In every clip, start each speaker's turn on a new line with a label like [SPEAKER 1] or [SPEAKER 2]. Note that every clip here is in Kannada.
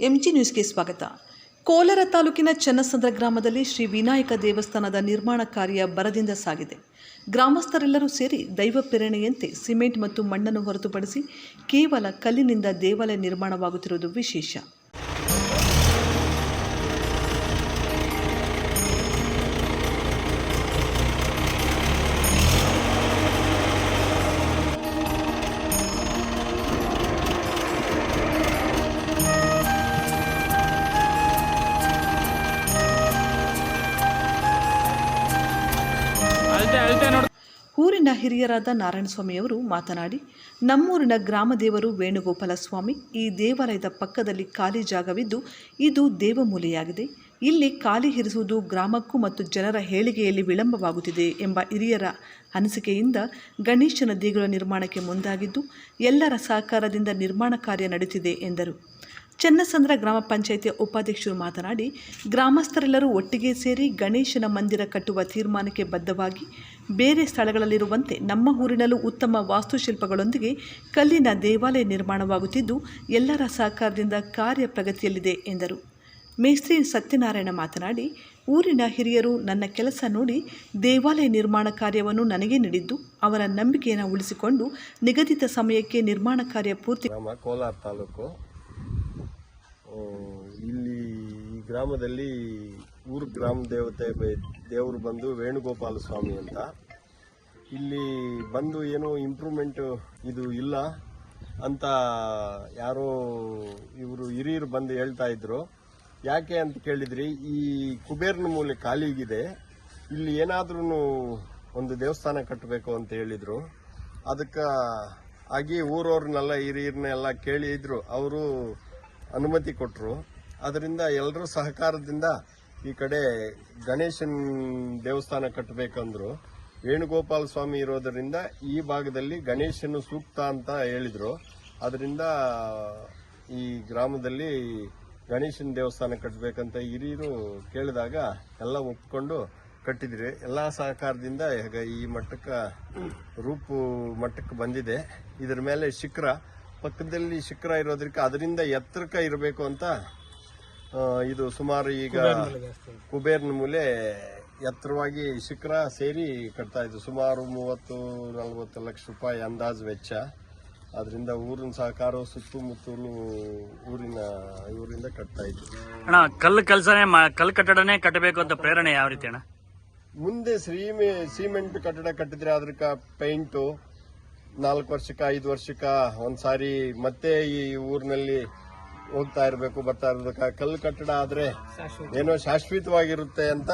[SPEAKER 1] ಎಂಜಿ ನ್ಯೂಸ್ಗೆ ಸ್ವಾಗತ. ಕೋಲಾರ ತಾಲೂಕಿನ ಚನ್ನಸಂದ್ರ ಗ್ರಾಮದಲ್ಲಿ ಶ್ರೀ ವಿನಾಯಕ ದೇವಸ್ಥಾನದ ನಿರ್ಮಾಣ ಕಾರ್ಯ ಭರದಿಂದ ಸಾಗಿದೆ. ಗ್ರಾಮಸ್ಥರೆಲ್ಲರೂ ಸೇರಿ ದೈವ ಪ್ರೇರಣೆಯಂತೆ ಸಿಮೆಂಟ್ ಮತ್ತು ಮಣ್ಣನ್ನು ಹೊರತುಪಡಿಸಿ ಕೇವಲ ಕಲ್ಲಿನಿಂದ ದೇವಾಲಯ ನಿರ್ಮಾಣವಾಗುತ್ತಿರುವುದು ವಿಶೇಷ. ಊರಿನ ಹಿರಿಯರಾದ ನಾರಾಯಣಸ್ವಾಮಿಯವರು ಮಾತನಾಡಿ, ನಮ್ಮೂರಿನ ಗ್ರಾಮ ದೇವರು ವೇಣುಗೋಪಾಲ ಸ್ವಾಮಿ. ಈ ದೇವಾಲಯದ ಪಕ್ಕದಲ್ಲಿ ಖಾಲಿ ಜಾಗವಿದ್ದು ಇದು ದೇವಮೂಲೆಯಾಗಿದೆ. ಇಲ್ಲಿ ಖಾಲಿ ಇರಿಸುವುದು ಗ್ರಾಮಕ್ಕೂ ಮತ್ತು ಜನರ ಏಳಿಗೆಯಲ್ಲಿ ವಿಳಂಬವಾಗುತ್ತಿದೆ ಎಂಬ ಹಿರಿಯರ ಅನಿಸಿಕೆಯಿಂದ ಗಣೇಶನ ದೇಗುಲ ನಿರ್ಮಾಣಕ್ಕೆ ಮುಂದಾಗಿದ್ದು ಎಲ್ಲರ ಸಹಕಾರದಿಂದ ನಿರ್ಮಾಣ ಕಾರ್ಯ ನಡೆಯುತ್ತಿದೆ ಎಂದರು. ಚನ್ನಸಂದ್ರ ಗ್ರಾಮ ಪಂಚಾಯಿತಿಯ ಉಪಾಧ್ಯಕ್ಷರು ಮಾತನಾಡಿ, ಗ್ರಾಮಸ್ಥರೆಲ್ಲರೂ ಒಟ್ಟಿಗೆ ಸೇರಿ ಗಣೇಶನ ಮಂದಿರ ಕಟ್ಟುವ ತೀರ್ಮಾನಕ್ಕೆ ಬದ್ಧವಾಗಿ ಬೇರೆ ಸ್ಥಳಗಳಲ್ಲಿರುವಂತೆ ನಮ್ಮ ಊರಿನಲ್ಲೂ ಉತ್ತಮ ವಾಸ್ತುಶಿಲ್ಪಗಳೊಂದಿಗೆ ಕಲ್ಲಿನ ದೇವಾಲಯ ನಿರ್ಮಾಣವಾಗುತ್ತಿದ್ದು ಎಲ್ಲರ ಸಹಕಾರದಿಂದ ಕಾರ್ಯ ಪ್ರಗತಿಯಲ್ಲಿದೆ ಎಂದರು. ಮೇಸ್ತ್ರಿ ಸತ್ಯನಾರಾಯಣ ಮಾತನಾಡಿ, ಊರಿನ ಹಿರಿಯರು ನನ್ನ ಕೆಲಸ ನೋಡಿ ದೇವಾಲಯ ನಿರ್ಮಾಣ ಕಾರ್ಯವನ್ನು ನನಗೆ ನೀಡಿದ್ದು ಅವರ ನಂಬಿಕೆಯನ್ನು ಉಳಿಸಿಕೊಂಡು ನಿಗದಿತ ಸಮಯಕ್ಕೆ ನಿರ್ಮಾಣ ಕಾರ್ಯ ಪೂರ್ತಿ.
[SPEAKER 2] ಕೋಲಾರ ತಾಲೂಕು ಇಲ್ಲಿ ಈ ಗ್ರಾಮದಲ್ಲಿ ಗ್ರಾಮ ದೇವರು ಬಂದು ವೇಣುಗೋಪಾಲ ಸ್ವಾಮಿ ಅಂತ. ಇಲ್ಲಿ ಬಂದು ಏನೋ ಇಂಪ್ರೂವ್ಮೆಂಟ್ ಇದು ಇಲ್ಲ ಅಂತ ಯಾರೋ ಇವರು ಹಿರಿಯರು ಬಂದು ಹೇಳ್ತಾ ಇದ್ರು. ಯಾಕೆ ಅಂತ ಕೇಳಿದ್ರಿ, ಈ ಕುಬೇರನ ಮೂಲೆ ಖಾಲಿಗಿದೆ, ಇಲ್ಲಿ ಏನಾದ್ರೂ ಒಂದು ದೇವಸ್ಥಾನ ಕಟ್ಟಬೇಕು ಅಂತ ಹೇಳಿದ್ರು. ಅದಕ್ಕೆ ಆಗಿ ಊರವ್ರನ್ನೆಲ್ಲ ಹಿರಿಯರನ್ನೆಲ್ಲ ಕೇಳಿದ್ರು, ಅವರು ಅನುಮತಿ ಕೊಟ್ಟರು. ಅದರಿಂದ ಎಲ್ಲರೂ ಸಹಕಾರದಿಂದ ಈ ಕಡೆ ಗಣೇಶನ್ ದೇವಸ್ಥಾನ ಕಟ್ಟಬೇಕಂದ್ರು. ವೇಣುಗೋಪಾಲ ಸ್ವಾಮಿ ಇರೋದರಿಂದ ಈ ಭಾಗದಲ್ಲಿ ಗಣೇಶನು ಸೂಕ್ತ ಅಂತ ಹೇಳಿದ್ರು. ಅದರಿಂದ ಈ ಗ್ರಾಮದಲ್ಲಿ ಗಣೇಶನ ದೇವಸ್ಥಾನ ಕಟ್ಟಬೇಕಂತ ಹಿರಿಯರು ಕೇಳಿದಾಗ ಎಲ್ಲ ಒಪ್ಕೊಂಡು ಕಟ್ಟಿದ್ರಿ. ಎಲ್ಲ ಸಹಕಾರದಿಂದ ಈಗ ಈ ಮಟ್ಟಕ್ಕೆ ಬಂದಿದೆ. ಇದರ ಮೇಲೆ ಶಿಖರ ಪಕ್ಕದಲ್ಲಿ ಶಿಖರ ಇರೋದ್ರಿಂದ ಅದರಿಂದ ಎತ್ತರಕ್ಕೆ ಇರಬೇಕು ಅಂತ ಇದು ಸುಮಾರು ಈಗ ಕುಬೇರನ ಮೂಲೆ ಎತ್ತರವಾಗಿ ಶಿಖರ ಸೇರಿ ಕಟ್ತಾ ಇದ್ದು ಸುಮಾರು 30-40 ಲಕ್ಷ ರೂಪಾಯಿ ಅಂದಾಜು ವೆಚ್ಚ. ಅದರಿಂದ ಊರಿನ ಸಹಕಾರ ಸುತ್ತಮುತ್ತಲು ಊರಿಂದ ಕಟ್ತಾ ಇದ್ವಿ.
[SPEAKER 3] ಅಣ್ಣ, ಕಲ್ಲು ಕಟ್ಟಡನೇ ಕಟ್ಟಬೇಕು ಅಂತ ಪ್ರೇರಣೆ ಯಾವ ರೀತಿ ಅಣ್ಣ?
[SPEAKER 2] ಮುಂದೆ ಸಿಮೆಂಟ್ ಕಟ್ಟಡ ಕಟ್ಟಿದ್ರೆ ಅದಕ್ಕೆ ಪೇಂಟು 4 ವರ್ಷಕ್ಕ 5 ವರ್ಷಕ್ಕ ಒಂದ್ಸಾರಿ ಮತ್ತೆ ಈ ಊರಿನಲ್ಲಿ ಹೋಗ್ತಾ ಇರಬೇಕು, ಬರ್ತಾ ಇರ್ಬೇಕ. ಕಲ್ಲು ಕಟ್ಟಡ ಆದ್ರೆ ಏನೋ ಶಾಶ್ವತವಾಗಿರುತ್ತೆ ಅಂತ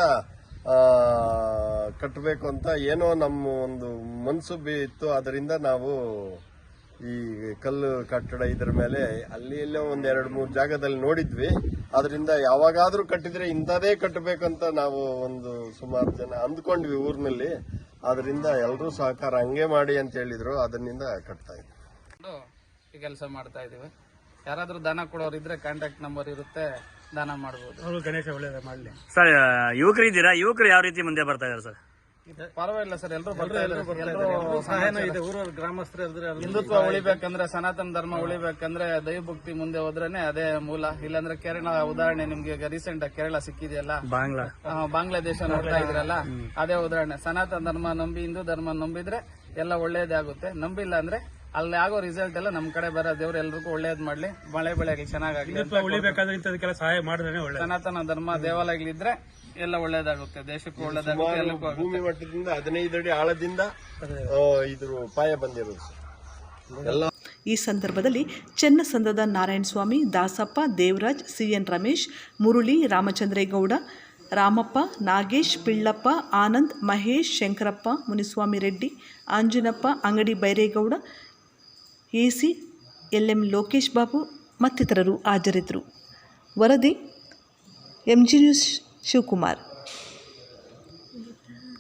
[SPEAKER 2] ಕಟ್ಟಬೇಕು ಅಂತ ಏನೋ ನಮ್ಮ ಒಂದು ಮನಸ್ಸು ಬಿತ್ತು. ಅದರಿಂದ ನಾವು ಈ ಕಲ್ಲು ಕಟ್ಟಡ ಇದರ ಮೇಲೆ ಅಲ್ಲಿ ಎಲ್ಲೋ 1-2-3 ಜಾಗದಲ್ಲಿ ನೋಡಿದ್ವಿ. ಅದರಿಂದ ಯಾವಾಗಾದ್ರೂ ಕಟ್ಟಿದ್ರೆ ಇಂಥದೇ ಕಟ್ಟಬೇಕಂತ ನಾವು ಒಂದು ಸುಮಾರು ಜನ ಅಂದ್ಕೊಂಡ್ವಿ ಊರಿನಲ್ಲಿ. ಅದರಿಂದ ಎಲ್ಲರೂ ಸಹಕಾರ ಹಂಗೆ ಮಾಡಿ ಅಂತ ಹೇಳಿದ್ರು. ಅದರಿಂದ ಕಟ್ತಾ ಇದ್ವಿ,
[SPEAKER 4] ಈ ಕೆಲಸ ಮಾಡ್ತಾ ಇದೀವಿ. ಯಾರಾದ್ರೂ ದಾನ ಕೊಡೋರು ಇದ್ರೆ ಕಾಂಟ್ಯಾಕ್ಟ್ ನಂಬರ್ ಇರುತ್ತೆ, ದಾನ ಮಾಡಬಹುದು. ಗಣೇಶ ಒಳ್ಳೇದ ಮಾಡ್ಲಿ
[SPEAKER 3] ಸರ್. ಯುವಕರು ಇದ್ದೀರಾ? ಯುವಕರು ಯಾವ ರೀತಿ ಮುಂದೆ ಬರ್ತಾ ಇದಾರೆ ಸರ್?
[SPEAKER 4] ಪರವಾಗಿಲ್ಲ ಸರ್, ಎಲ್ಲರೂ ಬರ್ತಾ ಇದ್ದಾರೆ. ಊರವ್ರ ಗ್ರಾಮಸ್ಥರು ಹಿಂದುತ್ವ ಉಳಿಬೇಕಂದ್ರೆ, ಸನಾತನ ಧರ್ಮ ಉಳಿಬೇಕಂದ್ರೆ ದೈವಭಕ್ತಿ ಮುಂದೆ ಹೋದ್ರೇನೆ ಅದೇ ಮೂಲ. ಇಲ್ಲಾಂದ್ರೆ ಕೇರಳ ಉದಾಹರಣೆ ನಿಮ್ಗೆ ರೀಸೆಂಟ್ ಆಗಿ ಕೇರಳ ಸಿಕ್ಕಿದೆಯಲ್ಲ, ಬಾಂಗ್ಲಾದೇಶ ನೋಡ್ತಾ ಇದ್ರಲ್ಲ, ಅದೇ ಉದಾಹರಣೆ. ಸನಾತನ ಧರ್ಮ ನಂಬಿ ಹಿಂದೂ ಧರ್ಮ ನಂಬಿದ್ರೆ ಎಲ್ಲ ಒಳ್ಳೇದೇ ಆಗುತ್ತೆ. ನಂಬಿಲ್ಲ ಅಂದ್ರೆ ಅಲ್ಲಿ ಆಗೋ ರಿಸಲ್ಟ್ ಎಲ್ಲ ನಮ್ ಕಡೆ ಬರೋ ದೇವ್ರು ಎಲ್ರಿಗೂ ಒಳ್ಳೇದ್ ಮಾಡ್ಲಿ, ಮಳೆ ಬೆಳೆಗೆ ಚೆನ್ನಾಗಾಗ್ಲಿ.
[SPEAKER 3] ಸಹಾಯ ಮಾಡಿದ್ರೆ
[SPEAKER 4] ಸನಾತನ ಧರ್ಮ ದೇವಾಲಯಗಳಿದ್ರೆ ಎಲ್ಲ ಒಳ್ಳೇದಾಗುತ್ತೆ, ದೇಶಕ್ಕೂ ಒಳ್ಳೇದಾಗುತ್ತೆ.
[SPEAKER 2] ಭೂಮಿ ಮಟ್ಟದಿಂದ 15 ಅಡಿ ಆಳದಿಂದ ಇದ್ರ ಪಾಯ ಬಂದಿರೋದು ಎಲ್ಲ.
[SPEAKER 1] ಈ ಸಂದರ್ಭದಲ್ಲಿ ಚನ್ನಸಂದ್ರದ ನಾರಾಯಣಸ್ವಾಮಿ, ದಾಸಪ್ಪ, ದೇವರಾಜ್, ಸಿಎನ್ ರಮೇಶ್, ಮುರುಳಿ, ರಾಮಚಂದ್ರೇಗೌಡ, ರಾಮಪ್ಪ, ನಾಗೇಶ್, ಪಿಳ್ಳಪ್ಪ, ಆನಂದ್, ಮಹೇಶ್, ಶಂಕರಪ್ಪ, ಮುನಿಸ್ವಾಮಿ ರೆಡ್ಡಿ, ಅಂಜನಪ್ಪ, ಅಂಗಡಿ ಬೈರೇಗೌಡ, ಎಸಿ, LM ಲೋಕೇಶ್ ಬಾಬು ಮತ್ತಿತರರು ಹಾಜರಿದ್ದರು. ವರದಿ ಎಂಜಿ ನ್ಯೂಸ್ ಶಿವಕುಮಾರ್.